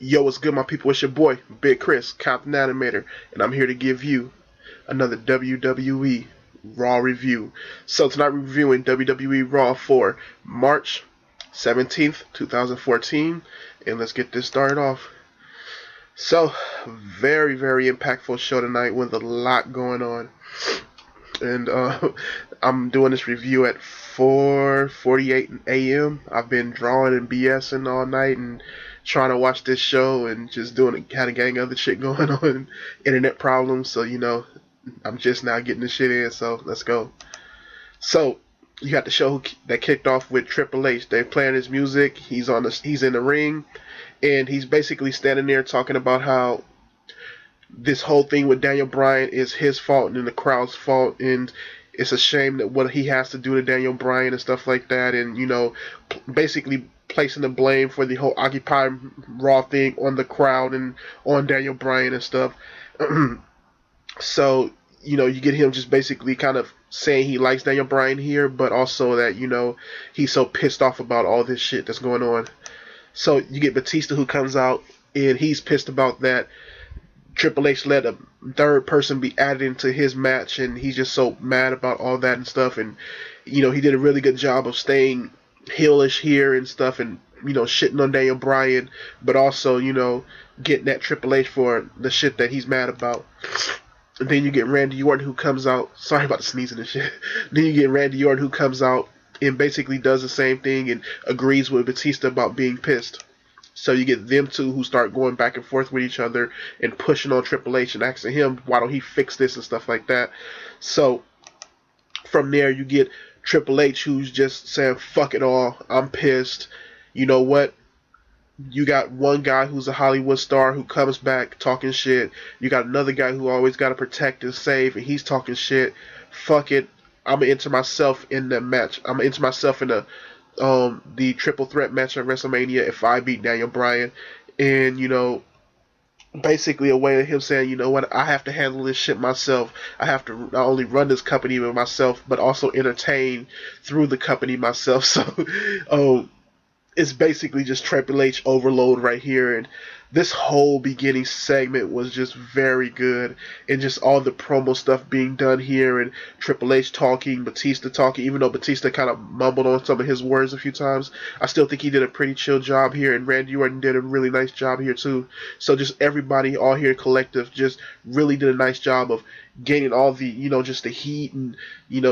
Yo, what's good, my people? It's your boy, Big Chris, Compton Animator, and I'm here to give you another WWE Raw review. So tonight we're reviewing WWE Raw for March 17th, 2014, and let's get this started off. So, very impactful show tonight with a lot going on. And I'm doing this review at 4:48 a.m. I've been drawing and BSing all night and trying to watch this show and just doing had a gang of other shit going on, internet problems. So I'm just now getting this shit in. So let's go. So you got the show that kicked off with Triple H. They're playing his music. He's in the ring, and he's basically standing there talking about how this whole thing with Daniel Bryan is his fault and the crowd's fault, and it's a shame that what he has to do to Daniel Bryan and stuff like that, and basically placing the blame for the whole Occupy Raw thing on the crowd and on Daniel Bryan and stuff. So you get him just basically kind of saying he likes Daniel Bryan here, but also that he's so pissed off about all this shit that's going on. So you get Batista, who comes out and he's pissed about that Triple H let a third person be added into his match, and he's just so mad about all that and stuff. And he did a really good job of staying heelish here and stuff, and shitting on Daniel Bryan, but also getting at Triple H for the shit that he's mad about. And then you get Randy Orton, who comes out. Sorry about the sneezing and shit. Then you get Randy Orton, who comes out and basically does the same thing and agrees with Batista about being pissed. So you get them two who start going back and forth with each other and pushing on Triple H and asking him, why don't he fix this and stuff like that. So from there you get Triple H, who's just saying, fuck it all, I'm pissed. You know what? You got one guy who's a Hollywood star who comes back talking shit. You got another guy who always got to protect and save, and he's talking shit. Fuck it. I'm going to enter myself in the match. I'm going to enter myself in the triple threat match at WrestleMania if I beat Daniel Bryan. And basically a way of him saying, you know what, I have to handle this shit myself. I have to not only run this company with myself, but also entertain through the company myself. So it's basically just Triple H overload right here, and this whole beginning segment was just very good, and just all the promo stuff being done here, and Triple H talking, Batista talking, even though Batista kind of mumbled on some of his words a few times, I still think he did a pretty chill job here, and Randy Orton did a really nice job here too. So just everybody all here collective just really did a nice job of gaining all the, just the heat, and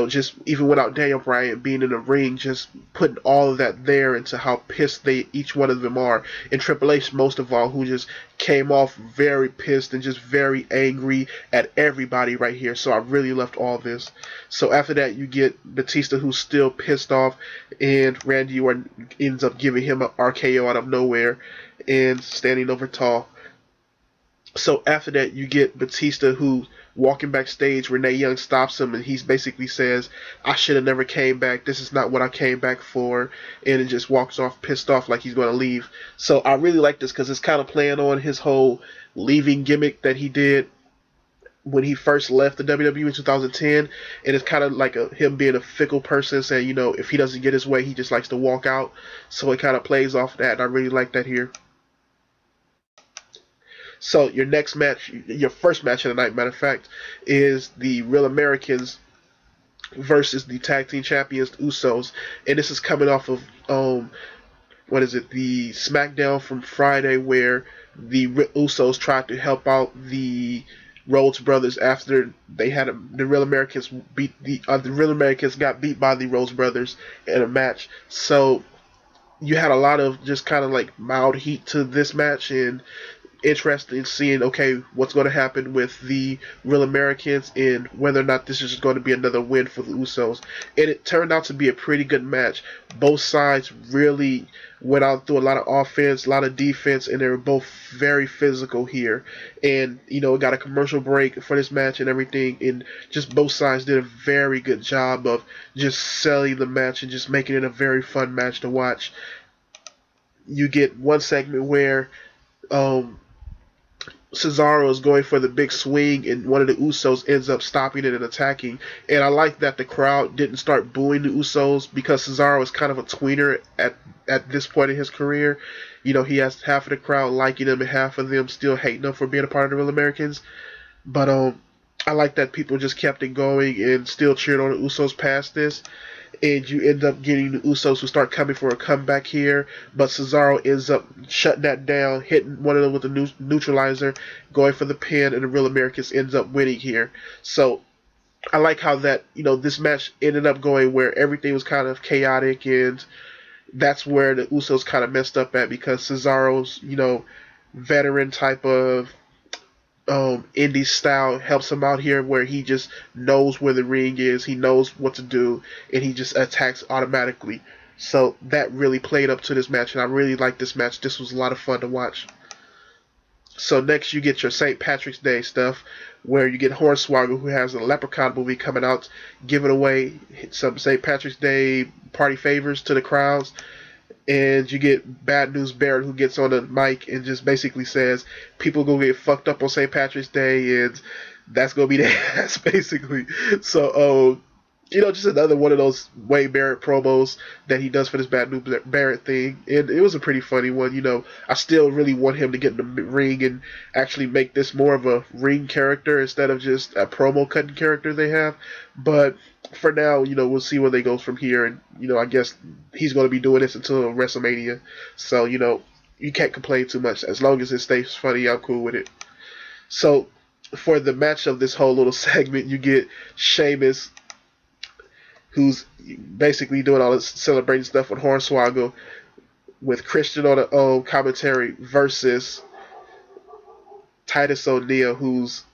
just even without Daniel Bryan being in the ring, just putting all of that there into how pissed each one of them are, and Triple H most of all, who just came off very pissed and just very angry at everybody right here. So I really loved all this. So after that, you get Batista, who's still pissed off, and Randy Orton ends up giving him an RKO out of nowhere and standing over tall. So after that, you get Batista, who walking backstage. Renee Young stops him, and he basically says, I should have never came back. This is not what I came back for. And it just walks off pissed off like he's going to leave. So I really like this because it's kind of playing on his whole leaving gimmick that he did when he first left the WWE in 2010. And it's kind of like him being a fickle person, saying, if he doesn't get his way, he just likes to walk out. So it kind of plays off that, and I really like that here. So your next match, your first match of the night, matter of fact, is the Real Americans versus the Tag Team Champions, Usos, and this is coming off of the SmackDown from Friday, where the Usos tried to help out the Rhodes brothers after they had the Real Americans got beat by the Rhodes brothers in a match. So you had a lot of just kind of like mild heat to this match, and interested in seeing, okay, what's going to happen with the Real Americans and whether or not this is going to be another win for the Usos. And it turned out to be a pretty good match. Both sides really went out through a lot of offense, a lot of defense, and they were both very physical here. And, it got a commercial break for this match and everything, and just both sides did a very good job of just selling the match and just making it a very fun match to watch. You get one segment where Cesaro is going for the big swing, and one of the Usos ends up stopping it and attacking. And I like that the crowd didn't start booing the Usos because Cesaro is kind of a tweener at this point in his career. You know, he has half of the crowd liking him and half of them still hating him for being a part of the Real Americans. But I like that people just kept it going and still cheered on the Usos past this. And you end up getting the Usos who start coming for a comeback here, but Cesaro ends up shutting that down, hitting one of them with a neutralizer, going for the pin, and the Real Americans ends up winning here. So I like how that, you know, this match ended up going where everything was kind of chaotic, and that's where the Usos kind of messed up at because Cesaro's, you know, veteran type of indie style helps him out here where he just knows where the ring is, he knows what to do, and he just attacks automatically. So that really played up to this match, and I really liked this match. This was a lot of fun to watch. So next you get your St. Patrick's Day stuff, where you get Hornswoggle, who has a Leprechaun movie coming out, giving away some St. Patrick's Day party favors to the crowds. And you get Bad News Barrett, who gets on the mic and just basically says people gonna get fucked up on St. Patrick's Day, and that's gonna be the ass basically. So, you know, just another one of those Wade Barrett promos that he does for this Bad News Barrett thing, and it was a pretty funny one. You know, I still really want him to get in the ring and actually make this more of a ring character instead of just a promo cutting character they have, but for now, you know, we'll see where they go from here, and you know, I guess he's going to be doing this until WrestleMania. So, you know, you can't complain too much as long as it stays funny. I'm cool with it. So, for the match of this whole little segment, you get Sheamus, who's basically doing all this celebrating stuff with Hornswoggle, with Christian on the commentary versus Titus ONeil, who's,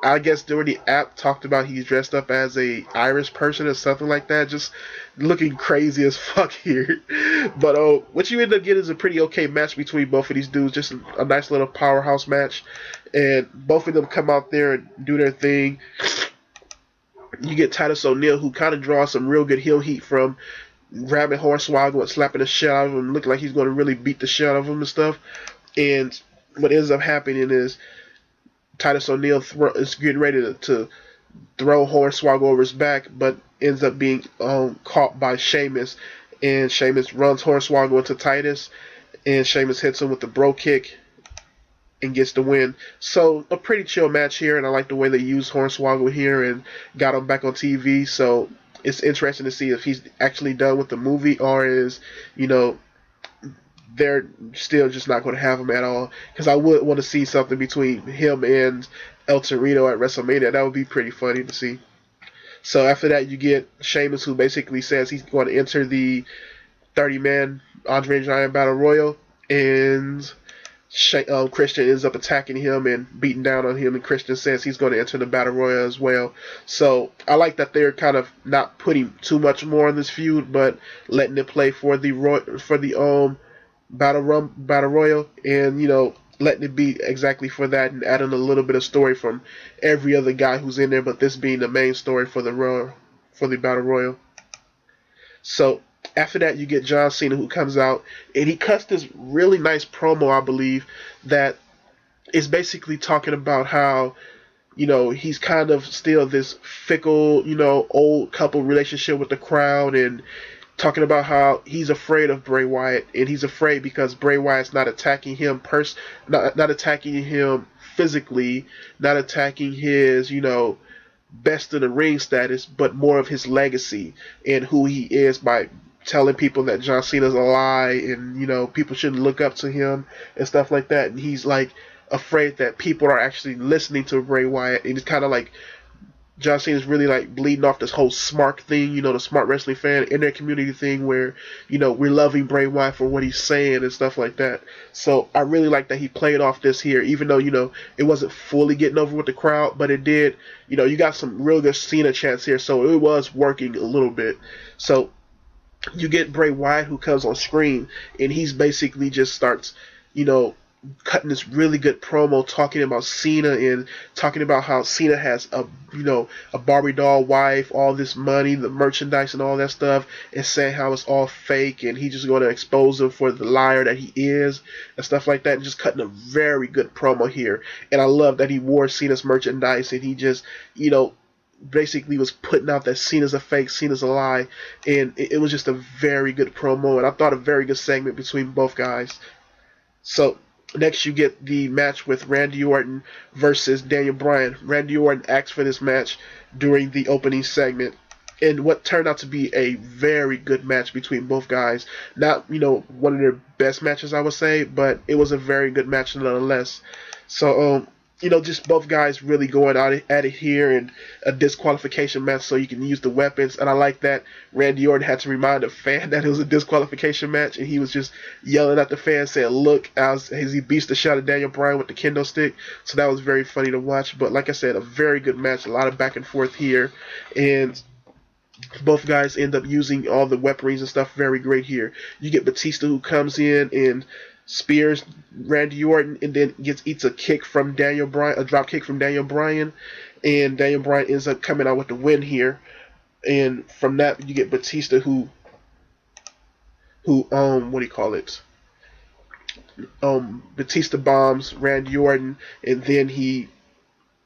I guess during the app talked about he's dressed up as a Irish person or something like that, just looking crazy as fuck here. But what you end up getting is a pretty okay match between both of these dudes, just a nice little powerhouse match, and both of them come out there and do their thing. You get Titus ONeil, who kind of draws some real good heel heat from grabbing Hornswoggle and slapping the shit out of him, looking like he's going to really beat the shit out of him and stuff. And what ends up happening is Titus ONeil is getting ready to throw Hornswoggle over his back, but ends up being caught by Sheamus, and Sheamus runs Hornswoggle into Titus, and Sheamus hits him with the bro kick and gets the win. So a pretty chill match here, and I like the way they used Hornswoggle here and got him back on TV. So it's interesting to see if he's actually done with the movie or is, you know, they're still just not going to have him at all, because I would want to see something between him and El Torito at WrestleMania. That would be pretty funny to see. So after that, you get Sheamus, who basically says he's going to enter the 30-man Andre Giant Battle Royal, and Christian ends up attacking him and beating down on him, and Christian says he's going to enter the Battle Royal as well. So I like that they're kind of not putting too much more on this feud, but letting it play for the Battle Royal, and you know, letting it be exactly for that, and adding a little bit of story from every other guy who's in there, but this being the main story for the Battle Royal. So after that, you get John Cena, who comes out and he cuts this really nice promo, I believe, that is basically talking about how, you know, he's kind of still this fickle, you know, old couple relationship with the crowd, and talking about how he's afraid of Bray Wyatt, and he's afraid because Bray Wyatt's not attacking him not attacking him physically, not attacking his, you know, best in the ring status, but more of his legacy and who he is by telling people that John Cena's a lie, and you know, people shouldn't look up to him and stuff like that. And he's like afraid that people are actually listening to Bray Wyatt, and it's kind of like John Cena's really like bleeding off this whole smart thing, you know, the smart wrestling fan internet community thing where, you know, we're loving Bray Wyatt for what he's saying and stuff like that. So I really like that he played off this here, even though, you know, it wasn't fully getting over with the crowd, but it did, you know, you got some real good Cena chants here, so it was working a little bit. So you get Bray Wyatt, who comes on screen, and he's basically just starts, you know, cutting this really good promo talking about Cena and talking about how Cena has a Barbie doll wife, all this money, the merchandise and all that stuff, and saying how it's all fake and he's just going to expose him for the liar that he is and stuff like that, and just cutting a very good promo here. And I love that he wore Cena's merchandise and he just basically was putting out that Cena's a fake, Cena's a lie, and it was just a very good promo, and I thought a very good segment between both guys. So next you get the match with Randy Orton versus Daniel Bryan. Randy Orton asked for this match during the opening segment, and what turned out to be a very good match between both guys. Not, one of their best matches, I would say, but it was a very good match nonetheless. So, just both guys really going at it here in a disqualification match so you can use the weapons. And I like that Randy Orton had to remind a fan that it was a disqualification match, and he was just yelling at the fan saying, look, as he beats the shot of Daniel Bryan with the kendo stick. So that was very funny to watch. But like I said, a very good match, a lot of back and forth here. And both guys end up using all the weaponries and stuff very great here. You get Batista who comes in and spears Randy Orton and then eats a kick from Daniel Bryan, a drop kick from Daniel Bryan, and Daniel Bryan ends up coming out with the win here. And from that you get Batista who what do you call it? Batista bombs Randy Orton, and then he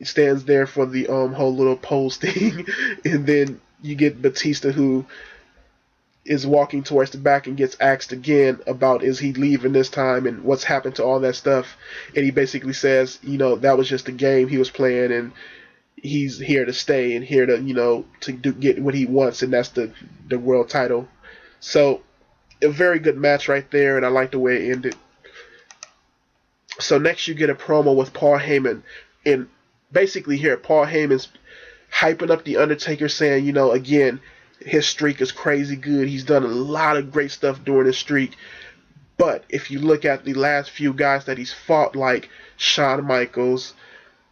stands there for the whole little pose thing, and then you get Batista who is walking towards the back and gets asked again about is he leaving this time and what's happened to all that stuff, and he basically says, that was just a game he was playing and he's here to stay and here to get what he wants, and that's the world title. So a very good match right there, and I like the way it ended. So next you get a promo with Paul Heyman, and basically here Paul Heyman's hyping up the Undertaker, saying, again, his streak is crazy good. He's done a lot of great stuff during his streak. But if you look at the last few guys that he's fought, like Shawn Michaels,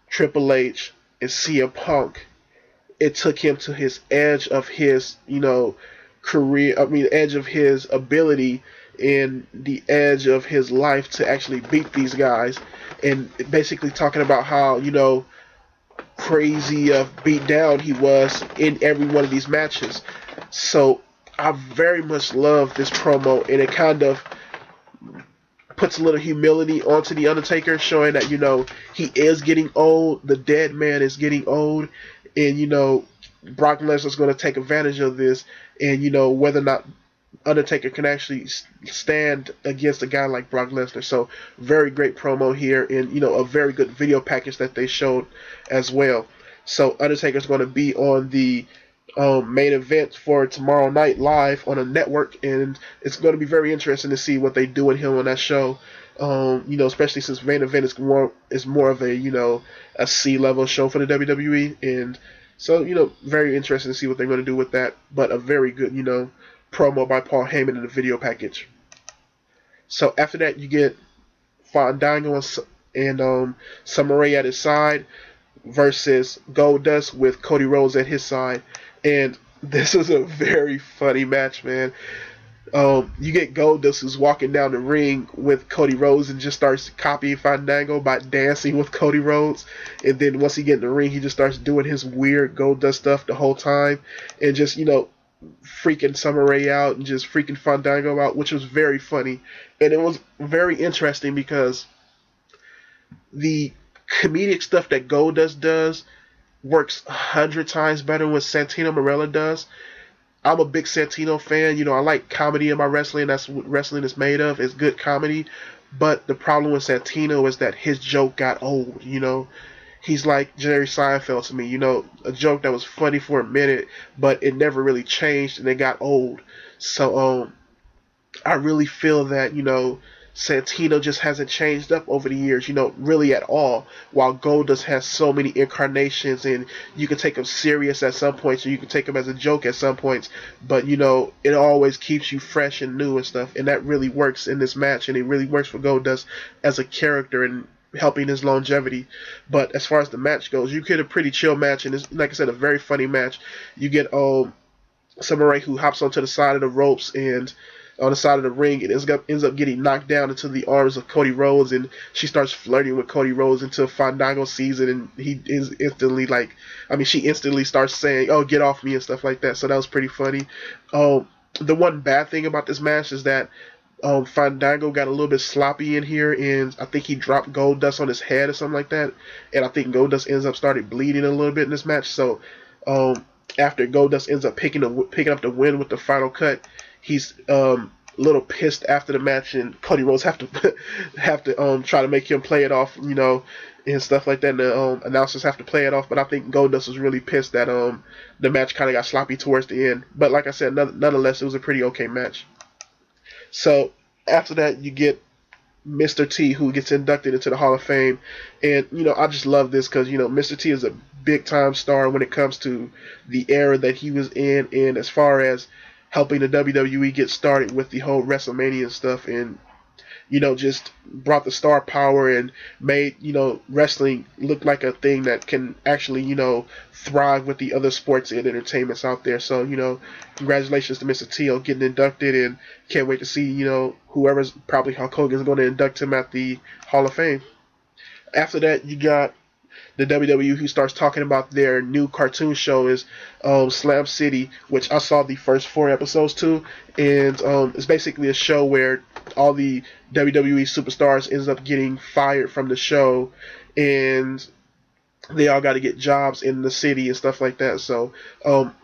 Triple H, and CM Punk, it took him to his edge of his, career. I mean, edge of his ability and the edge of his life to actually beat these guys. And basically talking about how, crazy beat down he was in every one of these matches. So I very much love this promo, and it kind of puts a little humility onto the Undertaker, showing that he is getting old, the dead man is getting old, and Brock Lesnar's going to take advantage of this, and whether or not Undertaker can actually stand against a guy like Brock Lesnar. So very great promo here, and a very good video package that they showed as well. So Undertaker's going to be on the main event for tomorrow night live on a network, and it's going to be very interesting to see what they do with him on that show. Especially since main event is more of a C-level show for the WWE, and so very interesting to see what they're going to do with that. But a very good promo by Paul Heyman in the video package. So after that, you get Fandango and Summer Rae at his side versus Goldust with Cody Rhodes at his side. And this was a very funny match, man. You get Goldust who's walking down the ring with Cody Rhodes and just starts copying Fandango by dancing with Cody Rhodes. And then once he gets in the ring, he just starts doing his weird Goldust stuff the whole time. And just, freaking Summer Rae out and just freaking Fandango out, which was very funny. And it was very interesting because the comedic stuff that Goldust does works 100 times better than what Santino Marella does. I'm a big Santino fan. I like comedy in my wrestling. That's what wrestling is made of, is good comedy. But the problem with Santino is that his joke got old, He's like Jerry Seinfeld to me, a joke that was funny for a minute, but it never really changed and it got old. So I really feel that, Santino just hasn't changed up over the years, really at all, while Goldust has so many incarnations, and you can take him serious at some points, or you can take him as a joke at some points, but, it always keeps you fresh and new and stuff, and that really works in this match, and it really works for Goldust as a character and helping his longevity. But as far as the match goes, you get a pretty chill match, and it's, like I said, a very funny match. You get Summer Rae who hops onto the side of the ropes and on the side of the ring and ends up getting knocked down into the arms of Cody Rhodes, and she starts flirting with Cody Rhodes until Fandango sees it, and he is instantly like, I mean, she instantly starts saying, "Oh, get off me" and stuff like that. So that was pretty funny. The one bad thing about this match is that Fandango got a little bit sloppy in here, and I think he dropped Goldust on his head or something like that. And I think Goldust ends up started bleeding a little bit in this match. So after Goldust ends up picking up the win with the final cut, he's a little pissed after the match, and Cody Rhodes have to try to make him play it off, and stuff like that. And the announcers have to play it off, but I think Goldust was really pissed that the match kind of got sloppy towards the end. But like I said, nonetheless, it was a pretty okay match. So after that, you get Mr. T, who gets inducted into the Hall of Fame. And, I just love this because, Mr. T is a big time star when it comes to the era that he was in, and as far as helping the WWE get started with the whole WrestleMania stuff, and, just brought the star power and made, wrestling look like a thing that can actually, thrive with the other sports and entertainments out there. So, congratulations to Mr. T on getting inducted, and can't wait to see, whoever's probably Hulk Hogan is going to induct him at the Hall of Fame. After that, you got the WWE who starts talking about their new cartoon show is Slam City, which I saw the first 4 episodes too, and it's basically a show where all the WWE superstars ends up getting fired from the show, and they all got to get jobs in the city and stuff like that. So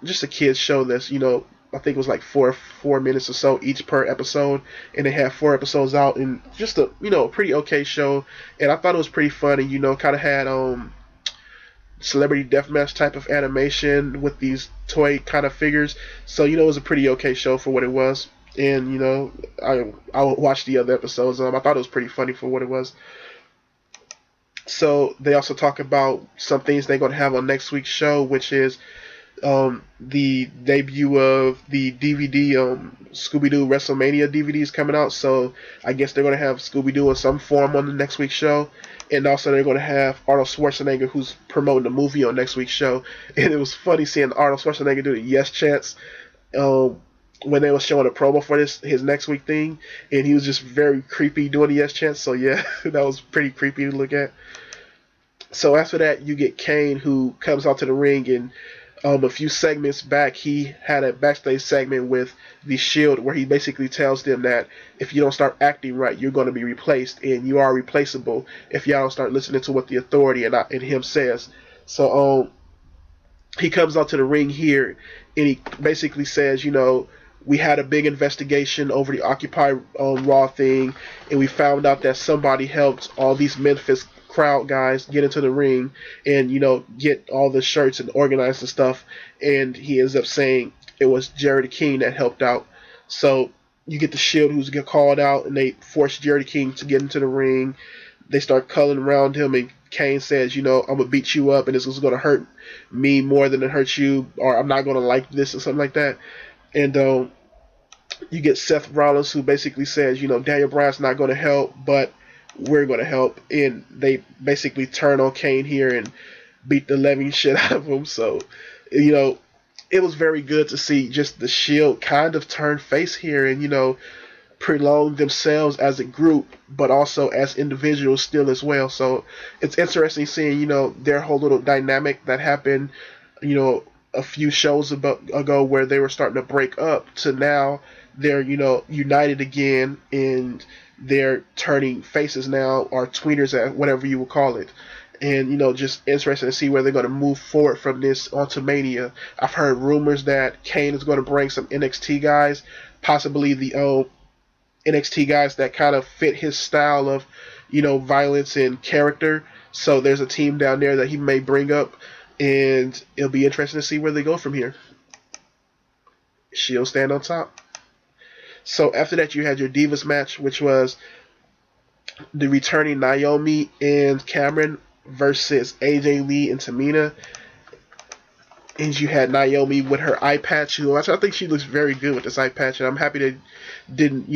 just a kids show that's, I think it was like four minutes or so each per episode, and they had 4 episodes out, and just a pretty okay show. And I thought it was pretty funny. Kind of had celebrity deathmatch type of animation with these toy kind of figures. So it was a pretty okay show for what it was. And I watched the other episodes. I thought it was pretty funny for what it was. So they also talk about some things they're going to have on next week's show, which is the debut of the DVD Scooby-Doo WrestleMania DVDs coming out. So I guess they're going to have Scooby-Doo in some form on the next week's show. And also they're going to have Arnold Schwarzenegger, who's promoting the movie, on next week's show. And it was funny seeing Arnold Schwarzenegger do the yes chants when they were showing a promo for his next week thing. And he was just very creepy doing the yes chants. So yeah, that was pretty creepy to look at. So after that, you get Kane, who comes out to the ring, and a few segments back, he had a backstage segment with the Shield where he basically tells them that if you don't start acting right, you're going to be replaced, and you are replaceable if y'all don't start listening to what the Authority and him says. So he comes out to the ring here, and he basically says, we had a big investigation over the Occupy Raw thing, and we found out that somebody helped all these Memphis crowd guys get into the ring and get all the shirts and organize the stuff. And he ends up saying it was Jerry King that helped out. So you get the Shield, who's get called out, and they force Jerry King to get into the ring. They start culling around him, and Kane says, I'm gonna beat you up, and this is gonna hurt me more than it hurts you, or I'm not gonna like this, or something like that. And you get Seth Rollins, who basically says, Daniel Bryan's not gonna help, but we're going to help. And they basically turn on Kane here and beat the living shit out of him. So, it was very good to see just the Shield kind of turn face here and, prolong themselves as a group, but also as individuals still as well. So it's interesting seeing, their whole little dynamic that happened, a few shows ago where they were starting to break up to now they're, united again, and they're turning faces now, or tweeners, at whatever you will call it. And, just interesting to see where they're going to move forward from this onto Mania. I've heard rumors that Kane is going to bring some NXT guys, possibly the NXT guys that kind of fit his style of, violence and character. So there's a team down there that he may bring up, and it'll be interesting to see where they go from here. She'll stand on top. So after that, you had your Divas match, which was the returning Naomi and Cameron versus AJ Lee and Tamina. And you had Naomi with her eye patch. I think she looks very good with this eye patch, and I'm happy they didn't,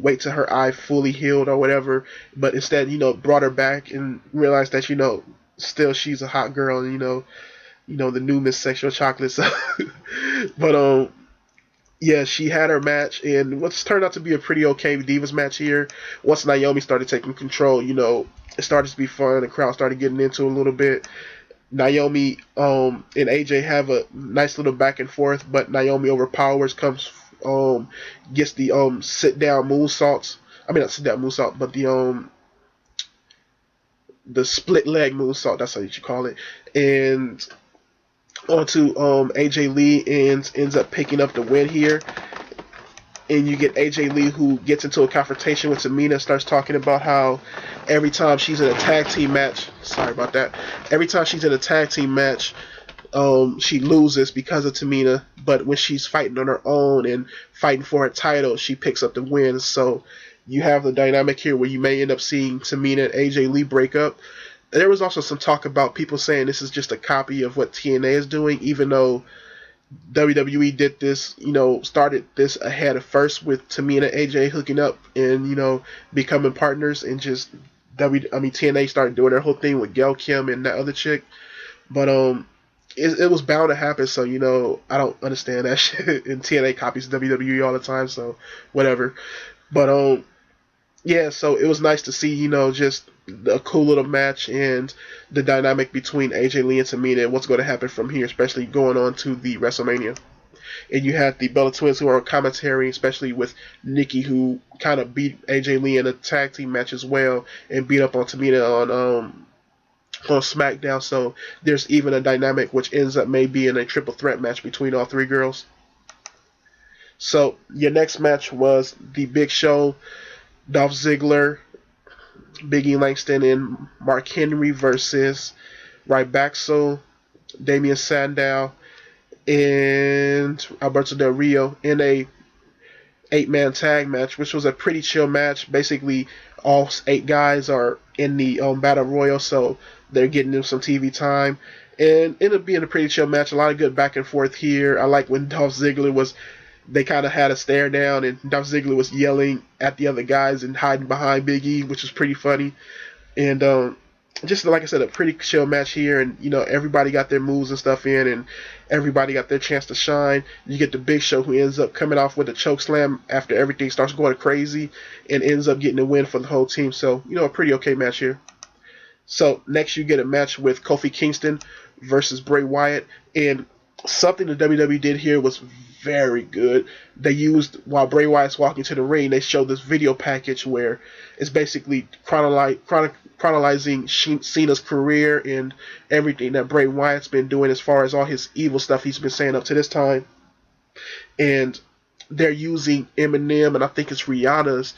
wait till her eye fully healed or whatever, but instead, brought her back and realized that, still she's a hot girl, and the new Miss Sexual Chocolate. So. But Yeah, she had her match, and what's turned out to be a pretty okay Divas match here. Once Naomi started taking control, it started to be fun. The crowd started getting into it a little bit. Naomi and AJ have a nice little back and forth, but Naomi overpowers, gets the sit down moonsaults. I mean not sit down moonsault, but the split leg moonsault. That's how you should call it. And onto AJ Lee and ends up picking up the win here. And you get AJ Lee, who gets into a confrontation with Tamina, starts talking about how every time she's in a tag team match, sorry about that, every time she's in a tag team match, she loses because of Tamina, but when she's fighting on her own and fighting for her title, she picks up the win. So you have the dynamic here where you may end up seeing Tamina and AJ Lee break up. There was also some talk about people saying this is just a copy of what TNA is doing, even though WWE did this, started this ahead of first with Tamina and AJ hooking up and, becoming partners, and just TNA started doing their whole thing with Gail Kim and that other chick. But it was bound to happen, so I don't understand that shit. And TNA copies WWE all the time, so whatever. But yeah, so it was nice to see, just a cool little match and the dynamic between AJ Lee and Tamina and what's going to happen from here, especially going on to the WrestleMania. And you had the Bella Twins who are on commentary, especially with Nikki, who kind of beat AJ Lee in a tag team match as well and beat up on Tamina on SmackDown. So there's even a dynamic which ends up maybe in a triple threat match between all three girls. So your next match was the Big Show, Dolph Ziggler, Big E Langston, and Mark Henry versus Ryback, Damian Sandow, and Alberto Del Rio in a 8-man tag match, which was a pretty chill match. Basically, all 8 guys are in the Battle Royal, so they're getting them some TV time. And ended up being a pretty chill match. A lot of good back and forth here. I like when Dolph Ziggler they kind of had a stare down, and Dolph Ziggler was yelling at the other guys and hiding behind Big E, which was pretty funny. And just like I said, a pretty chill match here, and everybody got their moves and stuff in, and everybody got their chance to shine. You get the Big Show, who ends up coming off with a choke slam after everything starts going crazy, and ends up getting a win for the whole team. So a pretty okay match here. So next you get a match with Kofi Kingston versus Bray Wyatt, and something the WWE did here was very good. They used, while Bray Wyatt's walking to the ring, they showed this video package where it's basically chronicalizing Cena's career and everything that Bray Wyatt's been doing as far as all his evil stuff he's been saying up to this time. And they're using Eminem and I think it's Rihanna's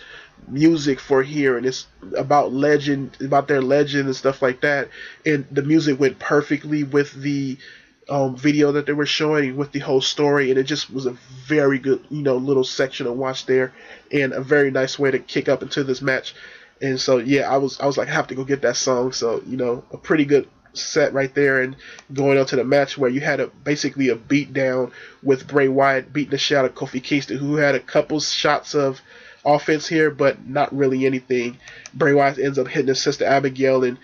music for here, and it's about their legend and stuff like that. And the music went perfectly with the video that they were showing with the whole story, and it just was a very good, little section to watch there, and a very nice way to kick up into this match. And so, yeah, I was like, I have to go get that song. So, a pretty good set right there, and going on to the match where you had basically a beat down with Bray Wyatt beating the shit out of Kofi Kingston, who had a couple shots of offense here, but not really anything. Bray Wyatt ends up hitting his sister Abigail, and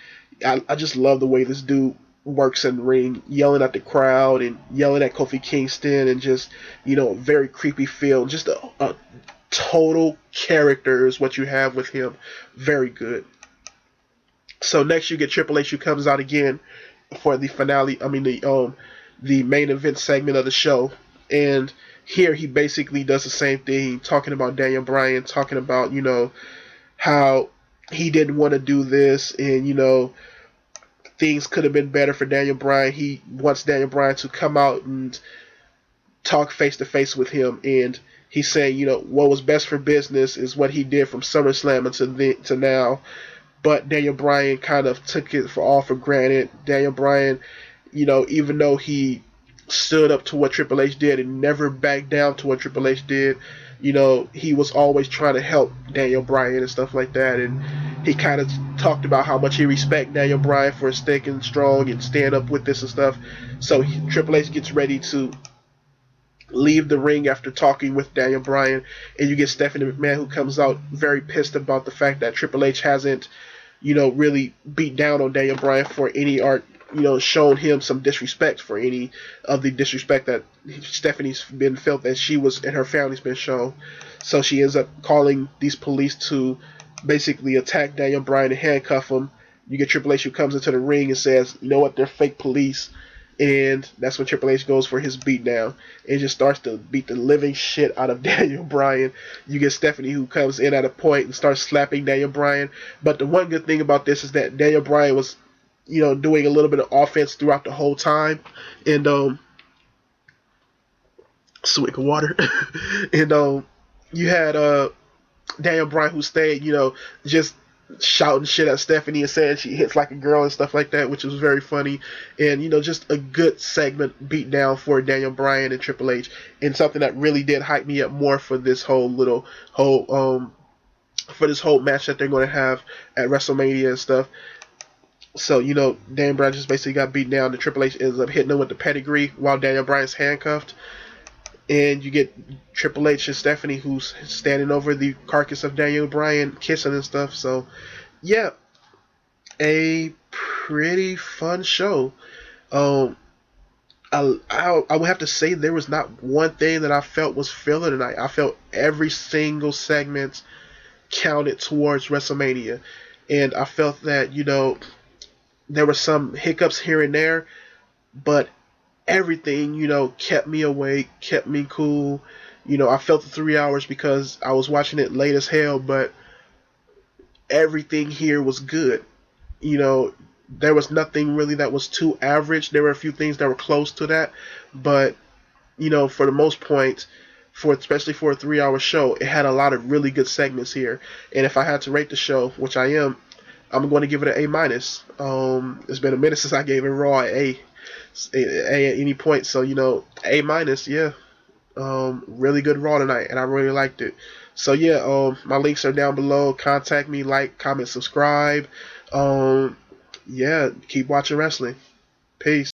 I just love the way this dude works in the ring, yelling at the crowd and yelling at Kofi Kingston, and just very creepy feel. Just a total character is what you have with him. Very good. So next you get Triple H, who comes out again for the finale. The main event segment of the show, and here he basically does the same thing, talking about Daniel Bryan, talking about how he didn't want to do this, and things could have been better for Daniel Bryan. He wants Daniel Bryan to come out and talk face to face with him, and he's saying, what was best for business is what he did from SummerSlam to now. But Daniel Bryan kind of took it for granted. Daniel Bryan, even though he stood up to what Triple H did and never backed down to what Triple H did, he was always trying to help Daniel Bryan and stuff like that. And he kind of talked about how much he respects Daniel Bryan for sticking strong and stand up with this and stuff. So Triple H gets ready to leave the ring after talking with Daniel Bryan, and you get Stephanie McMahon, who comes out very pissed about the fact that Triple H hasn't, really beat down on Daniel Bryan for any shown him some disrespect for any of the disrespect that Stephanie's been felt that she was and her family's been shown. So she ends up calling these police to basically attack Daniel Bryan and handcuff him. You get Triple H who comes into the ring and says, "You know what? They're fake police." And that's when Triple H goes for his beatdown and just starts to beat the living shit out of Daniel Bryan. You get Stephanie who comes in at a point and starts slapping Daniel Bryan. But the one good thing about this is that Daniel Bryan was, doing a little bit of offense throughout the whole time. And swig of water. And you had Daniel Bryan who stayed, just shouting shit at Stephanie and saying she hits like a girl and stuff like that, which was very funny. And just a good segment beat down for Daniel Bryan and Triple H, and something that really did hype me up more for this whole for this whole match that they're going to have at WrestleMania and stuff. So, Daniel Bryan just basically got beat down, and Triple H ends up hitting him with the pedigree while Daniel Bryan's handcuffed. And you get Triple H and Stephanie who's standing over the carcass of Daniel Bryan, kissing and stuff. So, yeah, a pretty fun show. I would have to say there was not one thing that I felt was filler tonight. I felt every single segment counted towards WrestleMania. And I felt that, there were some hiccups here and there, but everything, kept me awake, kept me cool. I felt the 3 hours because I was watching it late as hell, but everything here was good. There was nothing really that was too average. There were a few things that were close to that, but, for the most part, especially for a 3 hour show, it had a lot of really good segments here. And if I had to rate the show, which I am, I'm going to give it an A-. It's been a minute since I gave it Raw an A at any point. So, A-, yeah. Really good Raw tonight, and I really liked it. So, yeah, my links are down below. Contact me, like, comment, subscribe. Yeah, keep watching wrestling. Peace.